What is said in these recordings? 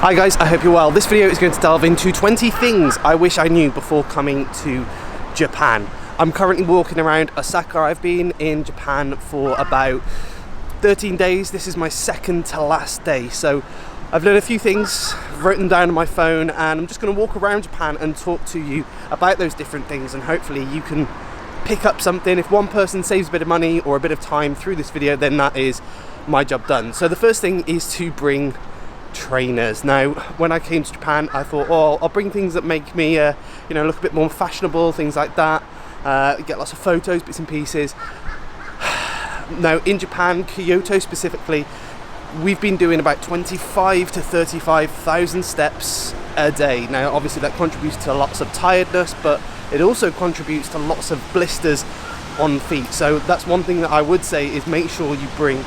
Hi guys, I hope you're well. This video is going to delve into 20 things I wish I knew before coming to Japan. I'm currently walking around Osaka. I've been in Japan for about 13 days. This is my second to last day. So I've learned a few things, I've written them down on my phone, and I'm just going to walk around Japan and talk to you about those different things, and hopefully you can pick up something. If one person saves a bit of money or a bit of time through this video, then that is my job done. So the first thing is to bring trainers. Now, when I came to Japan, I thought, oh, I'll bring things that make me, look a bit more fashionable, things like that. Get lots of photos, bits and pieces. Now, in Japan, Kyoto specifically, we've been doing about 25 to 35,000 steps a day. Now, obviously, that contributes to lots of tiredness, but it also contributes to lots of blisters on feet. So that's one thing that I would say is make sure you bring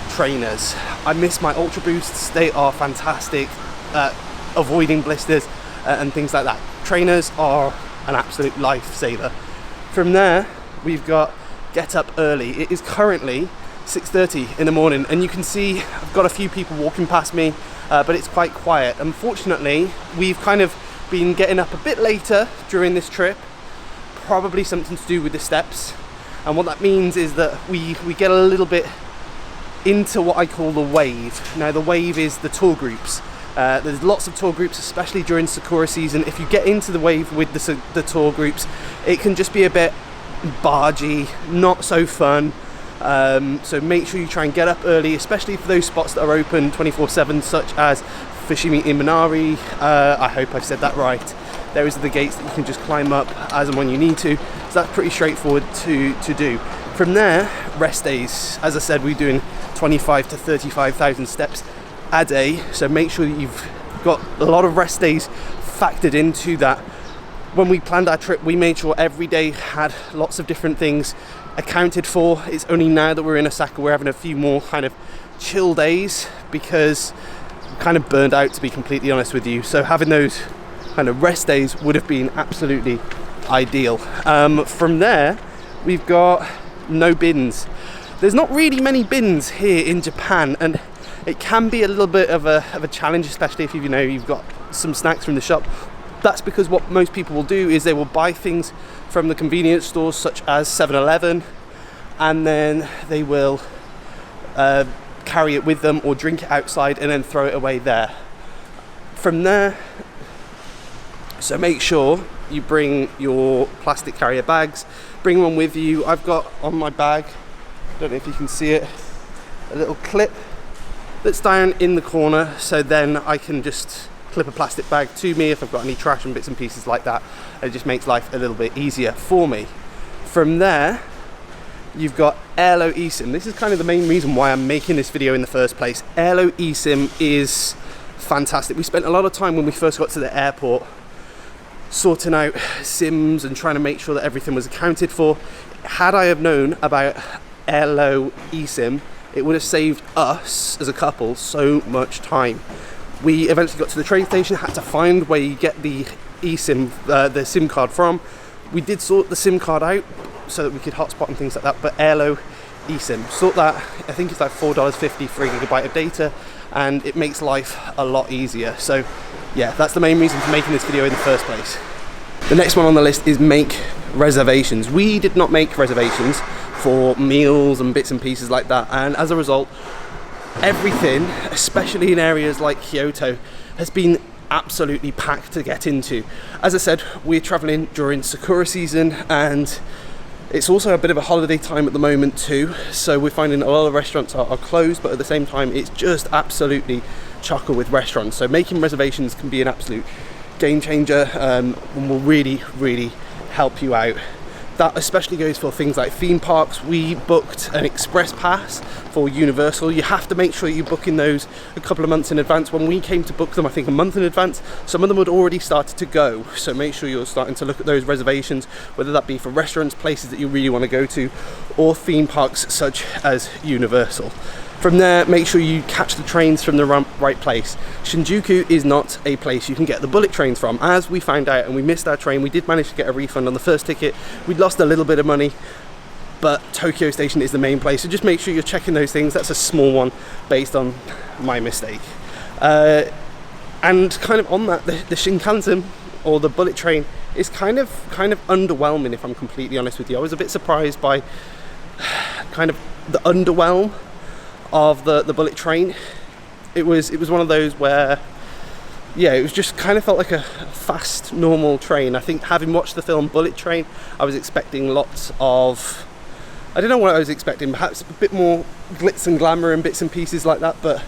trainers. I miss my Ultra Boosts. They are fantastic at avoiding blisters and things like that. Trainers are an absolute lifesaver. From there, we've got get up early. It is currently 6:30 in the morning, and you can see I've got a few people walking past me, but it's quite quiet. Unfortunately, we've kind of been getting up a bit later during this trip, probably something to do with the steps. And what that means is that we get a little bit into what I call the wave. Now, the wave is the tour groups. There's lots of tour groups, especially during Sakura season. If you get into the wave with the tour groups, it can just be a bit bargy, not so fun. So make sure you try and get up early, especially for those spots that are open 24/7, such as Fushimi Imanari. I hope I've said that right. There is the gates that you can just climb up as and when you need to. So that's pretty straightforward to do. From there, rest days. As I said, we're doing 25 to 35,000 steps a day. So make sure that you've got a lot of rest days factored into that. When we planned our trip, we made sure every day had lots of different things accounted for. It's only now that we're in Osaka we're having a few more kind of chill days, because I'm kind of burned out, to be completely honest with you. So having those kind of rest days would have been absolutely ideal. From there, we've got no bins. There's not really many bins here in Japan, and it can be a little bit of a challenge, especially if you've got some snacks from the shop. That's because what most people will do is they will buy things from the convenience stores such as 7-Eleven, and then they will carry it with them or drink it outside and then throw it away there. From there, so make sure you bring your plastic carrier bags, bring one with you. I've got on my bag, I don't know if you can see it, a little clip that's down in the corner, so then I can just clip a plastic bag to me if I've got any trash and bits and pieces like that. It just makes life a little bit easier for me. From there, you've got Airlo eSIM. This is kind of the main reason why I'm making this video in the first place. Airlo eSIM is fantastic. We spent a lot of time when we first got to the airport sorting out SIMs and trying to make sure that everything was accounted for. Had I have known about Airlo eSIM, it would have saved us as a couple so much time. We eventually got to the train station, had to find where you get the eSIM, the SIM card from. We did sort the SIM card out so that we could hotspot and things like that, but Airlo eSIM, sort that. I think it's like $4.50 for a gigabyte of data, and it makes life a lot easier. So yeah, that's the main reason for making this video in the first place. The next one on the list is make reservations. We did not make reservations for meals and bits and pieces like that, and as a result, everything, especially in areas like Kyoto, has been absolutely packed to get into. As I said, we're traveling during Sakura season, and it's also a bit of a holiday time at the moment too, so we're finding a lot of restaurants are closed, but at the same time it's just absolutely chocker with restaurants. So making reservations can be an absolute game changer, and will really help you out. That especially goes for things like theme parks. We booked an express pass for Universal. You have to make sure you're booking those a couple of months in advance. When we came to book them, I think a month in advance, some of them had already started to go. So make sure you're starting to look at those reservations, whether that be for restaurants, places that you really want to go to, or theme parks such as Universal. From there, make sure you catch the trains from the right place. Shinjuku is not a place you can get the bullet trains from. As we found out, and we missed our train, we did manage to get a refund on the first ticket. We'd lost a little bit of money, but Tokyo Station is the main place. So just make sure you're checking those things. That's a small one based on my mistake. And kind of on that, the Shinkansen or the bullet train is kind of underwhelming, if I'm completely honest with you. I was a bit surprised by kind of the underwhelm of the bullet train. It was one of those where, yeah, it was just kind of felt like a fast, normal train. I think having watched the film Bullet Train, I was expecting lots of, I don't know what I was expecting, perhaps a bit more glitz and glamour and bits and pieces like that, but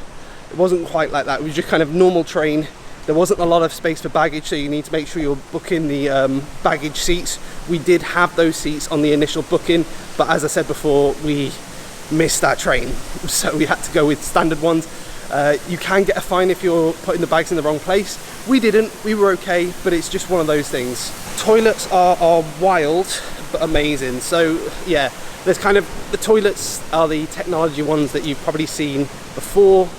it wasn't quite like that. It was just kind of normal train. There wasn't a lot of space for baggage, so you need to make sure you're booking the baggage seats. We did have those seats on the initial booking, but as I said before, we missed that train, so we had to go with standard ones. You can get a fine if you're putting the bags in the wrong place. We didn't, we were okay, but it's just one of those things. Toilets are wild, but amazing. So yeah, there's kind of, the toilets are the technology ones that you've probably seen before.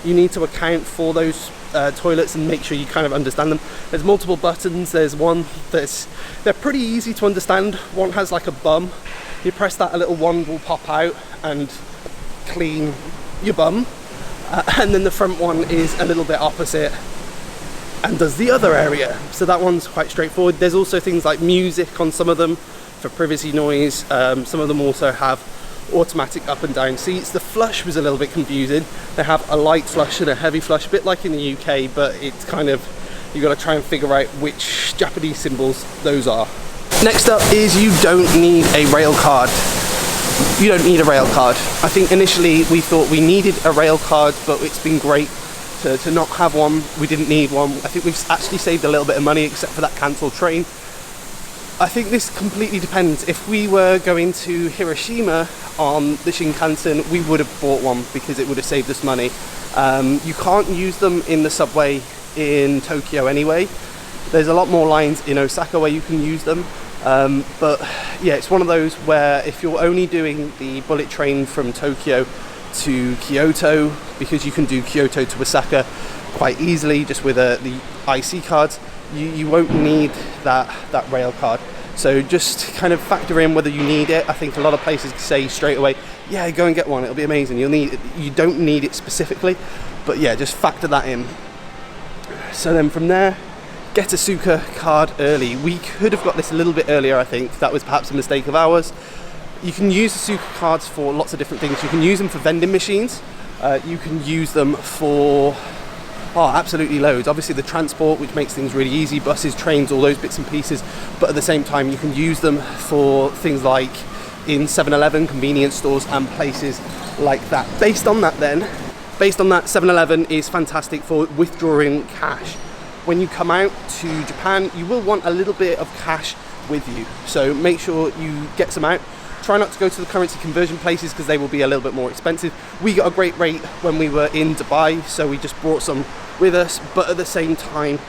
You need to account for those toilets and make sure you kind of understand them. There's multiple buttons. There's one they're pretty easy to understand. One has like a bum. You press that, a little wand will pop out and clean your bum. And then the front one is a little bit opposite and does the other area. So that one's quite straightforward. There's also things like music on some of them for privacy noise. Some of them also have automatic up and down seats. The flush was a little bit confusing. They have a light flush and a heavy flush, a bit like in the UK, but it's kind of, you've got to try and figure out which Japanese symbols those are. Next up is you don't need a rail card. You don't need a rail card. I think initially we thought we needed a rail card, but it's been great to not have one. We didn't need one. I think we've actually saved a little bit of money, except for that cancelled train. I think this completely depends. If we were going to Hiroshima on the Shinkansen, we would have bought one because it would have saved us money. You can't use them in the subway in Tokyo anyway. There's a lot more lines in Osaka where you can use them. But yeah, it's one of those where if you're only doing the bullet train from Tokyo to Kyoto, because you can do Kyoto to Osaka quite easily just with the IC cards, you won't need that rail card. So just kind of factor in whether you need it. I think a lot of places say straight away, yeah, go and get one, it'll be amazing. You don't need it specifically, but yeah, just factor that in. So then from there, get a Suica card early. We could have got this a little bit earlier, I think. That was perhaps a mistake of ours. You can use the Suica cards for lots of different things. You can use them for vending machines. You can use them for, absolutely loads. Obviously the transport, which makes things really easy, buses, trains, all those bits and pieces. But at the same time, you can use them for things like in 7-Eleven, convenience stores and places like that. Based on that, 7-Eleven is fantastic for withdrawing cash. When you come out to Japan, you will want a little bit of cash with you. So make sure you get some out. Try not to go to the currency conversion places because they will be a little bit more expensive. We got a great rate when we were in Dubai, so we just brought some with us. But at the same time,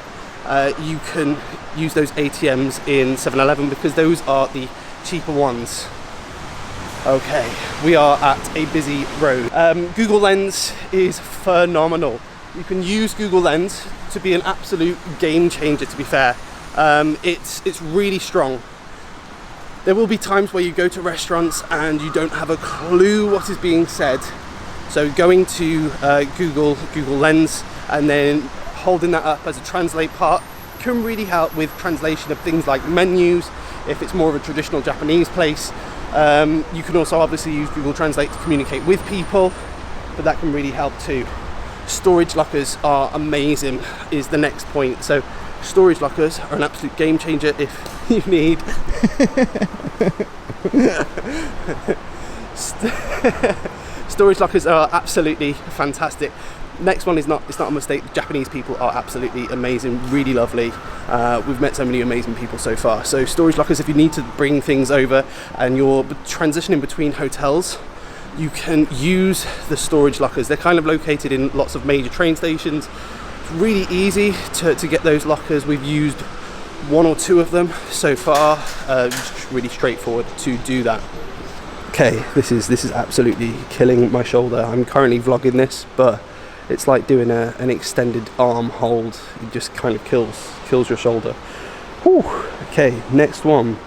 you can use those ATMs in 7-Eleven because those are the cheaper ones. Okay, we are at a busy road. Google Lens is phenomenal. You can use Google Lens to be an absolute game changer, to be fair. It's really strong. There will be times where you go to restaurants and you don't have a clue what is being said. So going to Google Lens and then holding that up as a translate part can really help with translation of things like menus, if it's more of a traditional Japanese place. You can also obviously use Google Translate to communicate with people, but that can really help too. Storage lockers are amazing is the next point. So storage lockers are an absolute game changer if you need storage lockers are absolutely fantastic. Next one is it's not a mistake. Japanese people are absolutely amazing, really lovely. We've met so many amazing people so far. So storage lockers, if you need to bring things over and you're transitioning between hotels, you can use the storage lockers. They're kind of located in lots of major train stations. It's really easy to get those lockers. We've used one or two of them so far. Just really straightforward to do that. Okay, this is absolutely killing my shoulder. I'm currently vlogging this, but it's like doing an extended arm hold. It just kind of kills your shoulder. Whew. Okay, next one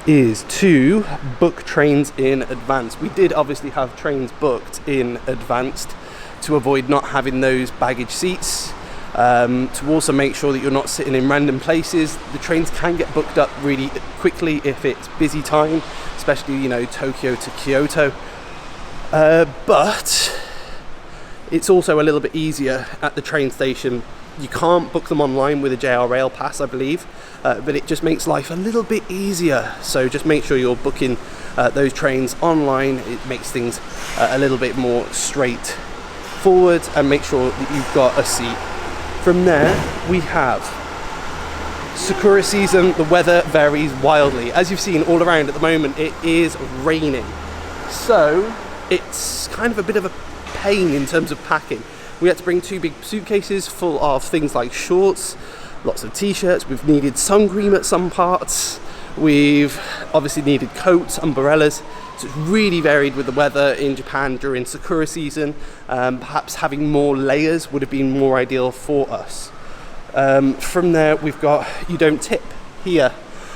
is to book trains in advance. We did obviously have trains booked in advance to avoid not having those baggage seats. to also make sure that you're not sitting in random places. The trains can get booked up really quickly if it's busy time, especially, you know, Tokyo to Kyoto. But it's also a little bit easier at the train station. You can't book them online with a JR Rail pass, I believe, but it just makes life a little bit easier. So just make sure you're booking those trains online. It makes things a little bit more straightforward, and make sure that you've got a seat. From there, we have Sakura season. The weather varies wildly. As you've seen all around at the moment, it is raining. So it's kind of a bit of a pain in terms of packing. We had to bring 2 big suitcases full of things like shorts, lots of t-shirts. We've needed sun cream at some parts. We've obviously needed coats, umbrellas. So it's really varied with the weather in Japan during Sakura season. Perhaps having more layers would have been more ideal for us. From there, we've got you don't tip here.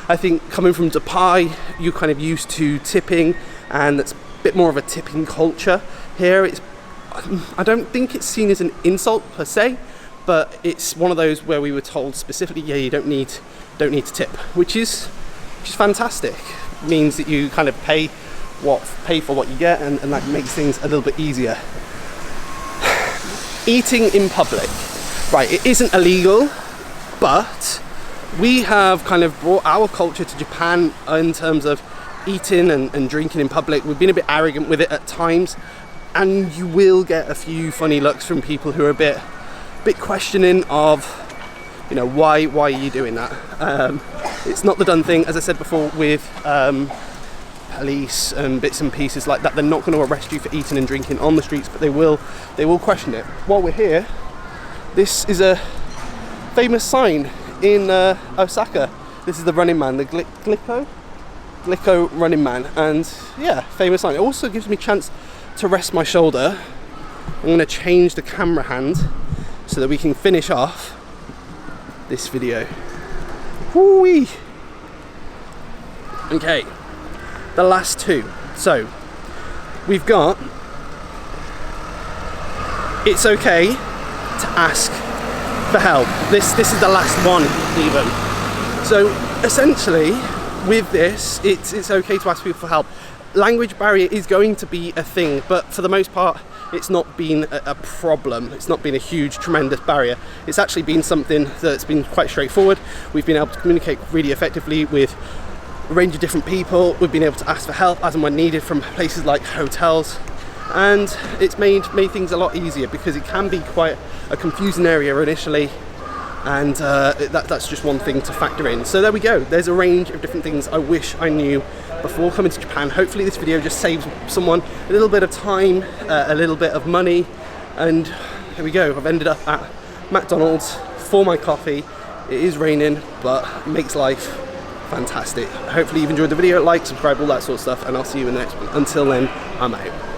I think coming from Dubai, you're kind of used to tipping, and it's a bit more of a tipping culture. Here, I don't think it's seen as an insult per se, but it's one of those where we were told specifically, yeah, you don't need to tip, which is fantastic. It means that you kind of pay for what you get, and that makes things a little bit easier. Eating in public, right? It isn't illegal, but we have kind of brought our culture to Japan in terms of eating and drinking in public. We've been a bit arrogant with it at times, and you will get a few funny looks from people who are a bit questioning of, you know, why are you doing that? It's not the done thing, as I said before, with police and bits and pieces like that. They're not going to arrest you for eating and drinking on the streets, but they will question it. While we're here, this is a famous sign in Osaka. This is the Running Man, the Glico Running Man, and yeah, famous sign. It also gives me a chance to rest my shoulder. I'm going to change the camera hand so that we can finish off this video. Whoo-wee. Okay, the last 2. So we've got it's okay to ask for help. This is the last one even. So essentially with this, it's okay to ask people for help. Language barrier is going to be a thing, but for the most part it's not been a problem. It's not been a huge, tremendous barrier. It's actually been something that's been quite straightforward. We've been able to communicate really effectively with a range of different people. We've been able to ask for help as and when needed from places like hotels, and it's made things a lot easier, because it can be quite a confusing area initially, and that's just one thing to factor in. So there we go. There's a range of different things I wish I knew before coming to Japan. Hopefully this video just saves someone a little bit of time, a little bit of money, and here we go. I've ended up at McDonald's for my coffee. It is raining, but it makes life fantastic. Hopefully you've enjoyed the video. Like, subscribe, all that sort of stuff, and I'll see you in the next one. Until then, I'm out.